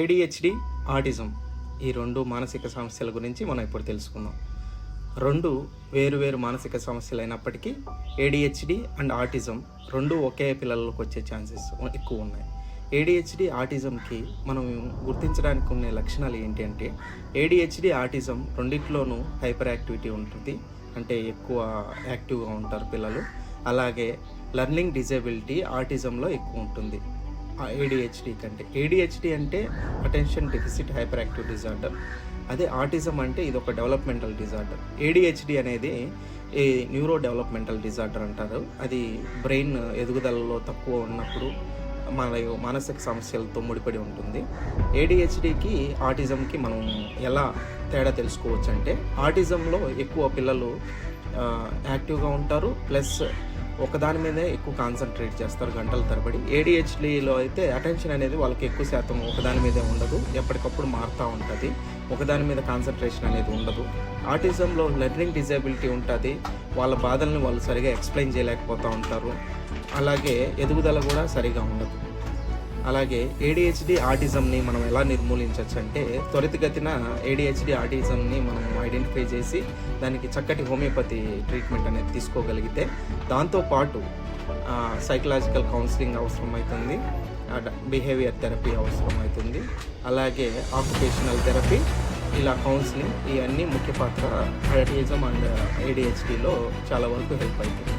ADHD, autism ఈ రెండు మానసిక సమస్యల గురించి మనం ఇప్పుడు తెలుసుకుందాం. రెండు వేరు మానసిక సమస్యలు అయినప్పటికీ ఏడిహెచ్డి అండ్ ఆటిజం రెండు ఒకే పిల్లలకు వచ్చే ఛాన్సెస్ ఎక్కువ ఉన్నాయి. ఏడిహెచ్డి, ఆటిజంకి మనం గుర్తించడానికి ఉన్న లక్షణాలు ఏంటి అంటే, ఏడిహెచ్డి, ఆటిజం రెండిట్లోనూ హైపర్ యాక్టివిటీ ఉంటుంది, అంటే ఎక్కువ యాక్టివ్గా ఉంటారు పిల్లలు. అలాగే లెర్నింగ్ డిజేబిలిటీ ఆటిజంలో ఎక్కువ ఉంటుంది ఏడిహెచ్డి కంటే. ఏడిహెచ్డి అంటే attention deficit hyper active disorder, అదే ఆటిజం అంటే ఇది ఒక డెవలప్మెంటల్ డిజార్డర్. ఏడిహెచ్డి అనేది ఈ న్యూరో డెవలప్మెంటల్ డిజార్డర్ అంటారు. అది బ్రెయిన్ ఎదుగుదలలో తక్కువ ఉన్నప్పుడు మన మానసిక సమస్యలతో ముడిపడి ఉంటుంది. ఏడిహెచ్డికి, ఆటిజంకి మనం ఎలా తేడా తెలుసుకోవచ్చు అంటే, ఆటిజంలో ఎక్కువ పిల్లలు యాక్టివ్గా ఉంటారు, ప్లస్ ఒకదాని మీదే ఎక్కువ కాన్సన్ట్రేట్ చేస్తారు గంటల తరబడి. ఏడిహెచ్డిలో అయితే అటెన్షన్ అనేది వాళ్ళకి ఎక్కువ శాతం ఒకదాని మీదే ఉండదు, ఎప్పటికప్పుడు మారుతూ ఉంటుంది, ఒకదాని మీద కాన్సన్ట్రేషన్ అనేది ఉండదు. ఆటిజంలో లెర్నింగ్ డిజేబిలిటీ ఉంటుంది, వాళ్ళ బాధల్ని వాళ్ళు సరిగా ఎక్స్ప్లెయిన్ చేయలేకపోతూ ఉంటారు, అలాగే ఎదుగుదల కూడా సరిగా ఉండదు. అలాగే ఏడిహెచ్డి, ఆటిజంని మనం ఎలా నిర్మూలించవచ్చు అంటే, త్వరితగతిన ఏడిహెచ్డి, ఆటిజంని మనం ఐడెంటిఫై చేసి దానికి చక్కటి హోమియోపతి ట్రీట్మెంట్ అనేది తీసుకోగలిగితే, దాంతోపాటు సైకలాజికల్ కౌన్సిలింగ్ అవసరం అవుతుంది, బిహేవియర్ థెరపీ అవసరం అవుతుంది, అలాగే ఆక్యుపేషనల్ థెరపీ, ఇలా కౌన్సిలింగ్, ఇవన్నీ ముఖ్య పాత్ర ఆటిజం అండ్ ఏడిహెచ్డిలో చాలా వరకు హెల్ప్ అవుతుంది.